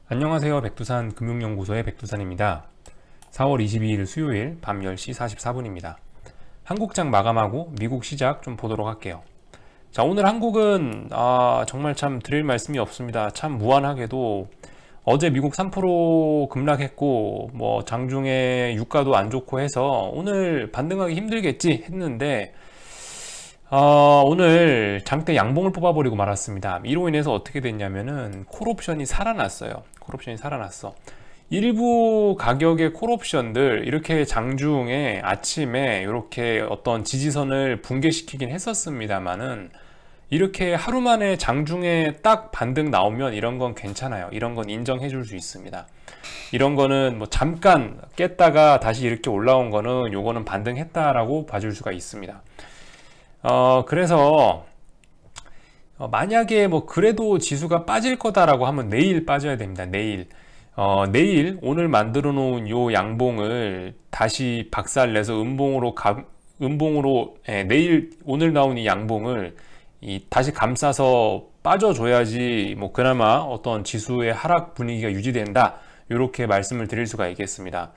안녕하세요. 백두산 금융연구소의 백두산입니다. 4월 22일 수요일 밤 10시 44분입니다. 한국장 마감하고 미국 시작 좀 보도록 할게요. 자, 오늘 한국은 정말 참 드릴 말씀이 없습니다. 참 무안하게도 어제 미국 3% 급락했고 장중에 유가도 안 좋고 해서 오늘 반등하기 힘들겠지 했는데 오늘 장대 양봉을 뽑아버리고 말았습니다. 이로 인해서 어떻게 됐냐면은 콜옵션이 살아났어요. 콜옵션이 살아났어. 일부 가격의 콜옵션들 이렇게 장중에 아침에 이렇게 어떤 지지선을 붕괴시키긴 했었습니다만은 이렇게 하루 만에 장중에 딱 반등 나오면 이런 건 괜찮아요. 이런 건 인정해 줄 수 있습니다. 이런 거는 잠깐 깼다가 다시 이렇게 올라온 거는 요거는 반등했다라고 봐줄 수가 있습니다. 그래서 만약에 그래도 지수가 빠질 거다라고 하면 내일 빠져야 됩니다. 내일 오늘 만들어 놓은 요 양봉을 다시 박살내서 내일 오늘 나온 이 양봉을 다시 감싸서 빠져줘야지 그나마 어떤 지수의 하락 분위기가 유지된다, 이렇게 말씀을 드릴 수가 있겠습니다.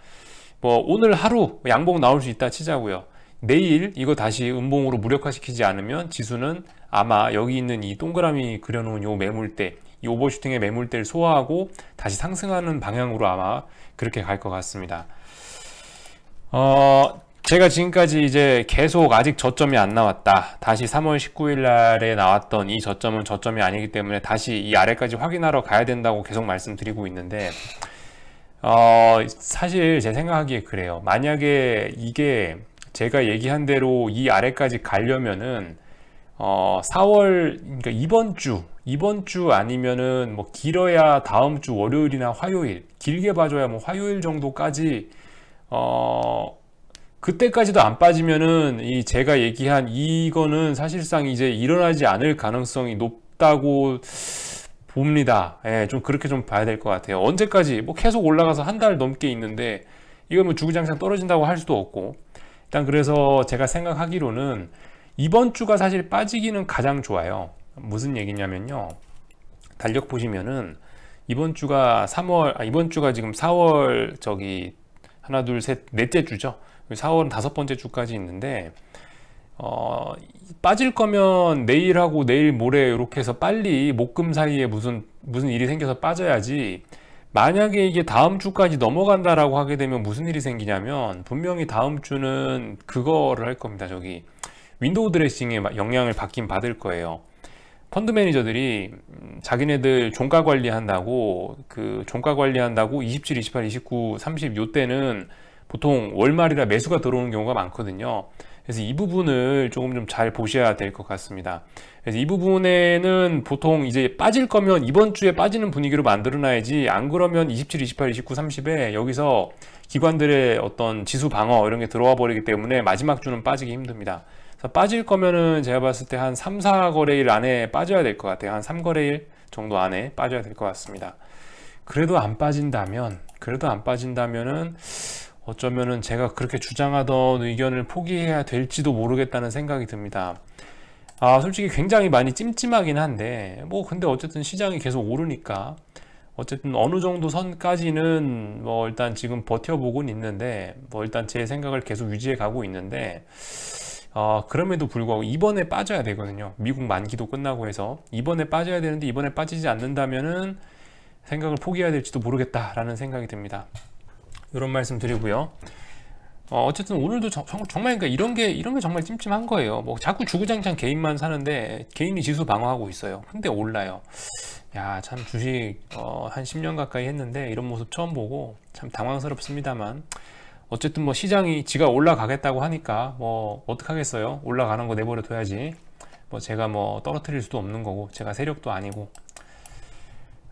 오늘 하루 양봉 나올 수 있다 치자고요. 내일 이거 다시 음봉으로 무력화시키지 않으면 지수는 아마 여기 있는 이 동그라미 그려놓은 요 매물대, 이 오버슈팅의 매물대를 소화하고 다시 상승하는 방향으로 아마 그렇게 갈 것 같습니다. 제가 지금까지 이제 계속 아직 저점이 안 나왔다, 다시 3월 19일 날에 나왔던 이 저점은 저점이 아니기 때문에 다시 이 아래까지 확인하러 가야 된다고 계속 말씀드리고 있는데, 사실 제 생각하기에 그래요. 만약에 이게 제가 얘기한 대로 이 아래까지 가려면은 4월, 그러니까 이번 주 아니면은 길어야 다음 주 월요일이나 화요일, 길게 봐줘야 화요일 정도까지 그때까지도 안 빠지면은 이 제가 얘기한 이거는 사실상 이제 일어나지 않을 가능성이 높다고 봅니다. 예, 좀 그렇게 좀 봐야 될 것 같아요. 언제까지 계속 올라가서 한 달 넘게 있는데 이거 주구장창 떨어진다고 할 수도 없고, 일단 그래서 제가 생각하기로는 이번 주가 사실 빠지기는 가장 좋아요. 무슨 얘기냐면요, 달력 보시면은 이번 주가 지금 4월 하나 둘 셋 넷째 주죠. 4월은 5번째 주까지 있는데 빠질 거면 내일하고 내일 모레 이렇게 해서 빨리 목금 사이에 무슨 일이 생겨서 빠져야지. 만약에 이게 다음 주까지 넘어간다라고 하게 되면 무슨 일이 생기냐면 분명히 다음 주는 그거를 할 겁니다. 윈도우 드레싱에 영향을 받을 거예요. 펀드 매니저들이 자기네들 종가 관리한다고 27, 28, 29, 30 요때는 보통 월말이라 매수가 들어오는 경우가 많거든요. 그래서 이 부분을 조금 좀 잘 보셔야 될 것 같습니다. 그래서 이 부분에는 보통 이제 빠질 거면 이번 주에 빠지는 분위기로 만들어놔야지, 안 그러면 27, 28, 29, 30에 여기서 기관들의 어떤 지수 방어 이런 게 들어와 버리기 때문에 마지막 주는 빠지기 힘듭니다. 그래서 빠질 거면은 제가 봤을 때 한 3, 4거래일 안에 빠져야 될 것 같아요. 한 3거래일 정도 안에 빠져야 될 것 같습니다. 그래도 안 빠진다면은 어쩌면은 제가 그렇게 주장하던 의견을 포기해야 될지도 모르겠다는 생각이 듭니다. 솔직히 굉장히 많이 찜찜하긴 한데 근데 어쨌든 시장이 계속 오르니까 어쨌든 어느 정도 선까지는 일단 지금 버텨보곤 있는데 일단 제 생각을 계속 유지해 가고 있는데, 그럼에도 불구하고 이번에 빠져야 되거든요. 미국 만기도 끝나고 해서 이번에 빠져야 되는데, 이번에 빠지지 않는다면은 생각을 포기해야 될지도 모르겠다라는 생각이 듭니다. 이런 말씀 드리고요. 어쨌든 오늘도 정말 그러니까 이런 게 정말 찜찜한 거예요. 자꾸 주구장창 개인만 사는데 개인이 지수 방어하고 있어요. 근데 올라요. 야, 참 주식 한 10년 가까이 했는데 이런 모습 처음 보고 참 당황스럽습니다만, 어쨌든 시장이 지가 올라가겠다고 하니까 어떡하겠어요. 올라가는 거 내버려 둬야지. 제가 떨어뜨릴 수도 없는 거고, 제가 세력도 아니고.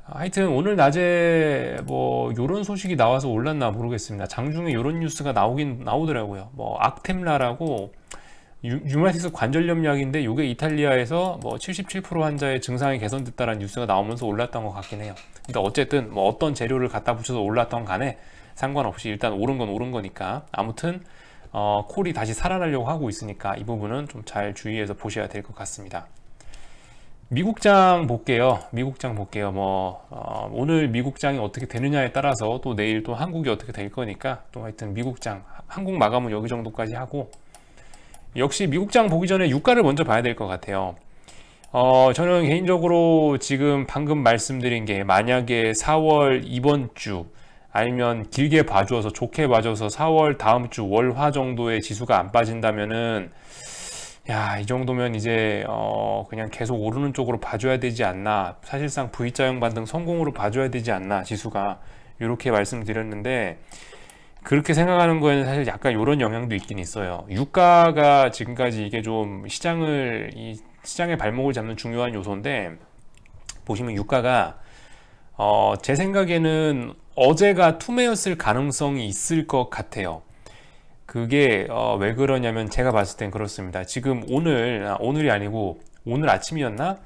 하여튼 오늘 낮에 요런 소식이 나와서 올랐나 모르겠습니다. 장중에 요런 뉴스가 나오더라고요. 악템라라고 류마티스 관절염 약인데 요게 이탈리아에서 77% 환자의 증상이 개선됐다라는 뉴스가 나오면서 올랐던 것 같긴 해요. 근데 어쨌든 어떤 재료를 갖다 붙여서 올랐던 간에 상관없이 일단 오른 건 오른 거니까, 아무튼 콜이 다시 살아나려고 하고 있으니까 이 부분은 좀 잘 주의해서 보셔야 될 것 같습니다. 미국장 볼게요. 미국장 볼게요. 오늘 미국장이 어떻게 되느냐에 따라서 또 내일 또 한국이 어떻게 될 거니까 또 하여튼 미국장, 한국 마감은 여기 정도까지 하고, 역시 미국장 보기 전에 유가를 먼저 봐야 될 것 같아요. 저는 개인적으로 지금 방금 말씀드린 게 만약에 4월 이번 주 아니면 길게 봐줘서 좋게 봐줘서 4월 다음 주 월화 정도의 지수가 안 빠진다면은 야, 이 정도면 이제 그냥 계속 오르는 쪽으로 봐줘야 되지 않나, 사실상 V자형 반등 성공으로 봐줘야 되지 않나, 지수가 이렇게 말씀드렸는데, 그렇게 생각하는 거에는 사실 약간 이런 영향도 있긴 있어요. 유가가 지금까지 이게 좀 이 시장의 발목을 잡는 중요한 요소인데, 보시면 유가가 제 생각에는 어제가 투매였을 가능성이 있을 것 같아요. 그게 왜 그러냐면 제가 봤을 땐 그렇습니다. 지금 오늘이 아니고 오늘 아침이었나?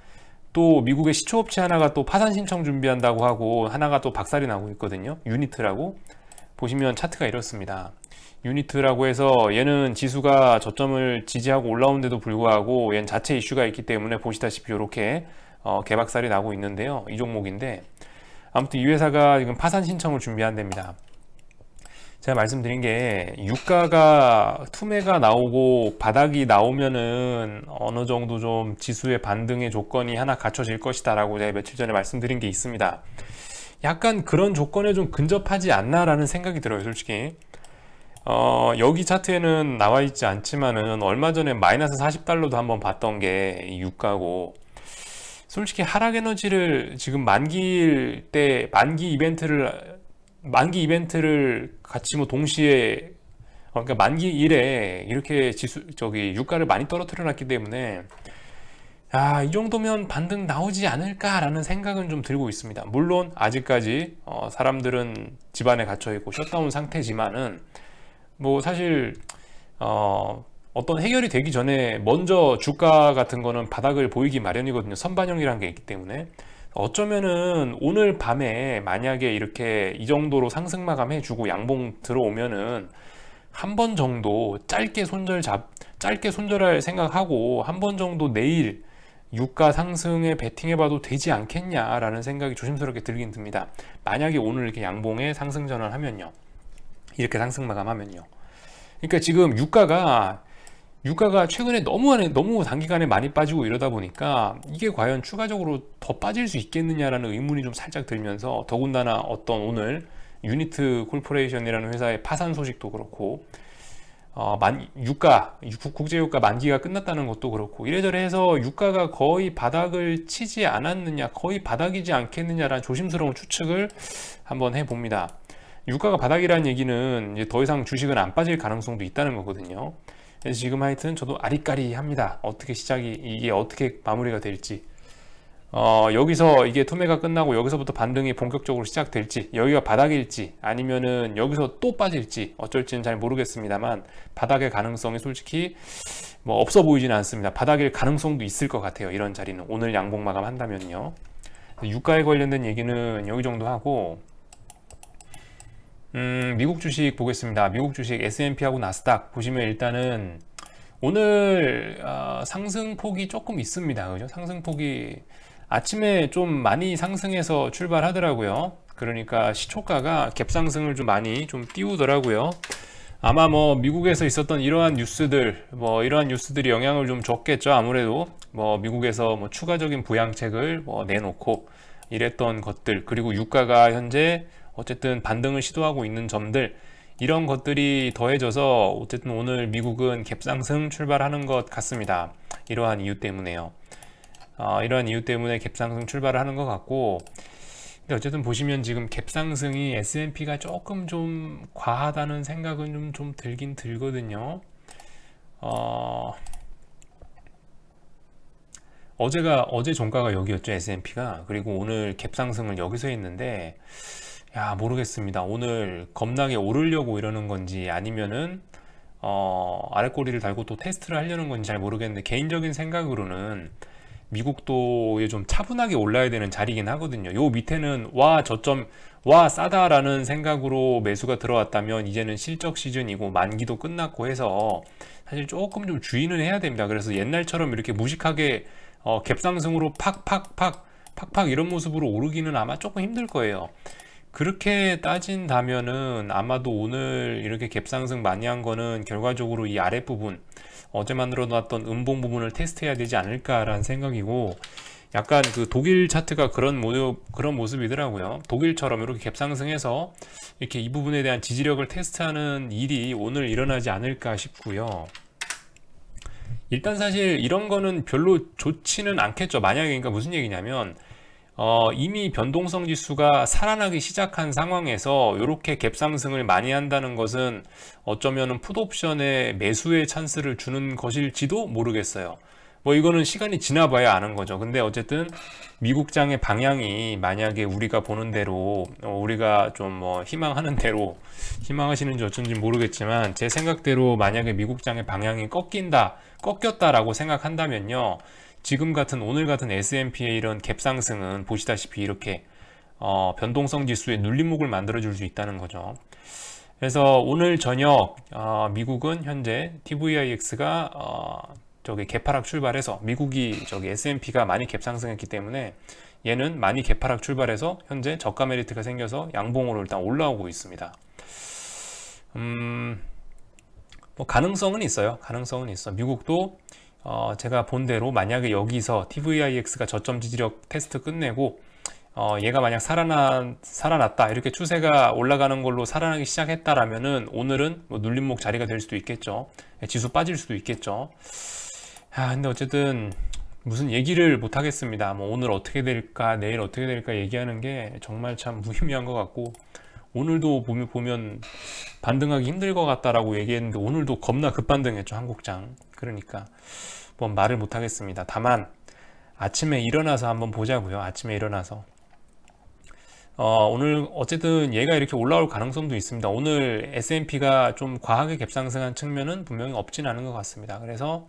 또 미국의 시초업체 하나가 또 파산 신청 준비한다고 하고 하나가 또 박살이 나고 있거든요. 유니트라고. 보시면 차트가 이렇습니다. 유니트라고 해서 얘는 지수가 저점을 지지하고 올라오는데도 불구하고 얘는 자체 이슈가 있기 때문에 보시다시피 이렇게 개박살이 나고 있는데요. 이 종목인데 아무튼 이 회사가 지금 파산 신청을 준비한답니다. 제가 말씀드린 게 유가가 투매가 나오고 바닥이 나오면은 어느 정도 좀 지수의 반등의 조건이 하나 갖춰질 것이다 라고 제가 며칠 전에 말씀드린 게 있습니다. 약간 그런 조건에 좀 근접하지 않나 라는 생각이 들어요, 솔직히. 여기 차트에는 나와 있지 않지만은 얼마 전에 마이너스 40달러도 한번 봤던 게 이 유가고, 솔직히 하락에너지를 지금 만기 이벤트를 같이 동시에, 그러니까 만기 일에 이렇게 유가를 많이 떨어뜨려 놨기 때문에 이 정도면 반등 나오지 않을까라는 생각은 좀 들고 있습니다. 물론 아직까지 사람들은 집안에 갇혀 있고 셧다운 상태지만은 사실 어떤 해결이 되기 전에 먼저 주가 같은 거는 바닥을 보이기 마련이거든요. 선반영이라는 게 있기 때문에. 어쩌면은 오늘 밤에 만약에 이렇게 이 정도로 상승 마감해주고 양봉 들어오면은 한 번 정도 짧게 손절할 생각하고 한 번 정도 내일 유가 상승에 베팅해봐도 되지 않겠냐라는 생각이 조심스럽게 들긴 듭니다. 만약에 오늘 이렇게 양봉에 상승 전환하면요, 이렇게 상승 마감하면요. 그러니까 지금 유가가 최근에 너무 단기간에 많이 빠지고 이러다 보니까 이게 과연 추가적으로 더 빠질 수 있겠느냐라는 의문이 좀 살짝 들면서, 더군다나 어떤 오늘 유니트 콜포레이션이라는 회사의 파산 소식도 그렇고 국제유가 만기가 끝났다는 것도 그렇고 이래저래 해서 유가가 거의 바닥을 치지 않았느냐, 거의 바닥이지 않겠느냐라는 조심스러운 추측을 한번 해봅니다. 유가가 바닥이라는 얘기는 이제 더 이상 주식은 안 빠질 가능성도 있다는 거거든요. 그래서 지금 하여튼 저도 아리까리합니다. 이게 어떻게 마무리가 될지, 여기서 이게 투매가 끝나고 여기서부터 반등이 본격적으로 시작될지, 여기가 바닥일지 아니면은 여기서 또 빠질지 어쩔지는 잘 모르겠습니다만, 바닥의 가능성이 솔직히 없어 보이지는 않습니다. 바닥일 가능성도 있을 것 같아요. 이런 자리는 오늘 양봉 마감 한다면요. 유가에 관련된 얘기는 여기 정도 하고, 미국 주식 보겠습니다. 미국 주식 S&P하고 나스닥 보시면 일단은 오늘 상승폭이 조금 있습니다. 그죠? 상승폭이 아침에 좀 많이 상승해서 출발하더라고요. 그러니까 시초가가 갭상승을 좀 많이 띄우더라고요. 아마 미국에서 있었던 이러한 뉴스들이 영향을 좀 줬겠죠. 아무래도 미국에서 추가적인 부양책을 내놓고 이랬던 것들, 그리고 유가가 현재 어쨌든 반등을 시도하고 있는 점들, 이런 것들이 더해져서 어쨌든 오늘 미국은 갭상승 출발하는 것 같습니다. 이러한 이유 때문에요. 이러한 이유 때문에 갭상승 출발을 하는 것 같고, 근데 어쨌든 보시면 지금 갭상승이 S&P가 조금 좀 과하다는 생각은 좀 들긴 들거든요. 어제 종가가 여기였죠, S&P가. 그리고 오늘 갭상승을 여기서 했는데, 모르겠습니다. 오늘 겁나게 오르려고 이러는 건지 아니면은 아랫꼬리를 달고 또 테스트를 하려는 건지 잘 모르겠는데, 개인적인 생각으로는 미국도 좀 차분하게 올라야 되는 자리긴 하거든요. 요 밑에는 저점 싸다라는 생각으로 매수가 들어왔다면 이제는 실적 시즌이고 만기도 끝났고 해서 사실 조금 좀 주의는 해야 됩니다. 그래서 옛날처럼 이렇게 무식하게 갭상승으로 팍팍 이런 모습으로 오르기는 아마 조금 힘들 거예요. 그렇게 따진다면은 아마도 오늘 이렇게 갭상승 많이 한 거는 결과적으로 이 아랫부분, 어제 만들어 놨던 음봉 부분을 테스트해야 되지 않을까라는 생각이고, 약간 그 독일 차트가 그런 모습이더라고요. 독일처럼 이렇게 갭상승해서 이렇게 이 부분에 대한 지지력을 테스트하는 일이 오늘 일어나지 않을까 싶고요. 일단 사실 이런 거는 별로 좋지는 않겠죠. 만약에, 그러니까 무슨 얘기냐면 이미 변동성 지수가 살아나기 시작한 상황에서 이렇게 갭상승을 많이 한다는 것은 어쩌면은 풋옵션에 매수의 찬스를 주는 것일지도 모르겠어요. 뭐 이거는 시간이 지나봐야 아는 거죠. 근데 어쨌든 미국장의 방향이 만약에 우리가 보는 대로, 우리가 좀 뭐 희망하는 대로, 희망하시는지 어쩐지 모르겠지만 제 생각대로 만약에 미국장의 방향이 꺾였다라고 생각한다면요, 지금 같은 오늘 같은 S&P의 이런 갭상승은 보시다시피 이렇게 변동성 지수의 눌림목을 만들어 줄 수 있다는 거죠. 그래서 오늘 저녁 미국은 현재 TVIX가 저기 개파락 출발해서, 미국이 저기 S&P가 많이 갭상승했기 때문에 얘는 많이 개파락 출발해서 현재 저가 메리트가 생겨서 양봉으로 일단 올라오고 있습니다. 뭐 가능성은 있어요. 가능성은 있어. 미국도 제가 본 대로 만약에 여기서 TVIX가 저점 지지력 테스트 끝내고 얘가 만약 살아났다, 이렇게 추세가 올라가는 걸로 살아나기 시작했다라면은 오늘은 뭐 눌림목 자리가 될 수도 있겠죠. 지수 빠질 수도 있겠죠. 근데 어쨌든 무슨 얘기를 못 하겠습니다. 뭐 오늘 어떻게 될까, 내일 어떻게 될까 얘기하는 게 정말 참 무의미한 것 같고, 오늘도 보면 반등하기 힘들 것 같다라고 얘기했는데 오늘도 겁나 급반등했죠, 한국장. 그러니까 뭐 말을 못 하겠습니다. 다만 아침에 일어나서 한번 보자고요. 아침에 일어나서 오늘 어쨌든 얘가 이렇게 올라올 가능성도 있습니다. 오늘 S&P가 좀 과하게 갭상승한 측면은 분명히 없진 않은 것 같습니다. 그래서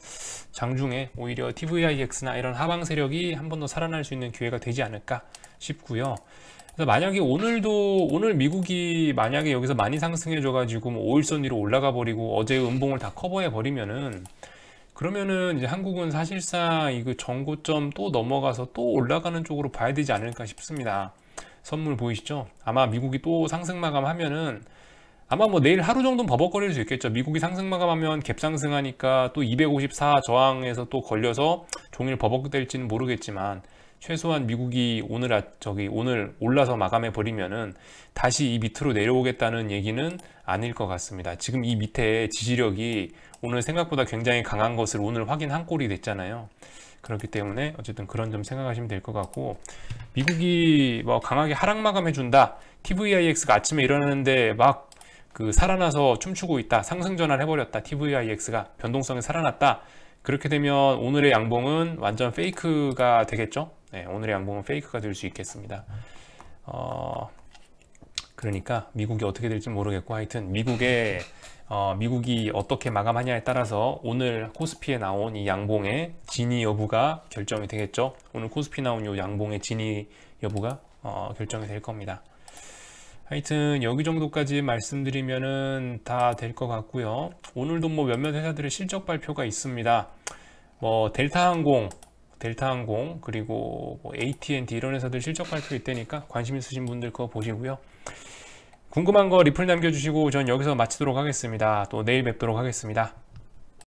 장중에 오히려 TVIX나 이런 하방 세력이 한 번 더 살아날 수 있는 기회가 되지 않을까 싶고요. 그래서 만약에 오늘 미국이 만약에 여기서 많이 상승해줘 가지고 뭐 5일선 위로 올라가 버리고 어제의 음봉을 다 커버해 버리면은, 그러면은 이제 한국은 사실상 이거 전고점 또 넘어가서 또 올라가는 쪽으로 봐야 되지 않을까 싶습니다. 선물 보이시죠? 아마 미국이 또 상승 마감하면은 아마 뭐 내일 하루 정도는 버벅거릴 수 있겠죠. 미국이 상승 마감하면 갭상승하니까 또 254 저항에서 또 걸려서 종일 버벅될지는 모르겠지만, 최소한 미국이 오늘 올라서 마감해 버리면은 다시 이 밑으로 내려오겠다는 얘기는 아닐 것 같습니다. 지금 이 밑에 지지력이 오늘 생각보다 굉장히 강한 것을 오늘 확인한 꼴이 됐잖아요. 그렇기 때문에 어쨌든 그런 점 생각하시면 될 것 같고, 미국이 뭐 강하게 하락 마감해 준다, TVIX가 아침에 일어나는데 막 그 살아나서 춤추고 있다, 상승 전환 해버렸다, TVIX가 변동성이 살아났다, 그렇게 되면 오늘의 양봉은 완전 페이크가 되겠죠. 네, 오늘의 양봉은 페이크가 될 수 있겠습니다. 그러니까 미국이 어떻게 될지 모르겠고, 하여튼 미국이 어떻게 마감하냐에 따라서 오늘 코스피에 나온 이 양봉의 진위 여부가 결정이 되겠죠. 오늘 코스피 나온 이 양봉의 진위 여부가 결정이 될 겁니다. 하여튼 여기 정도까지 말씀드리면은 다 될 것 같고요. 오늘도 뭐 몇몇 회사들의 실적 발표가 있습니다. 뭐 델타항공 그리고 뭐 AT&T 이런 회사들 실적 발표 있다니까 관심 있으신 분들 그거 보시고요. 궁금한 거 리플 남겨주시고 전 여기서 마치도록 하겠습니다. 또 내일 뵙도록 하겠습니다.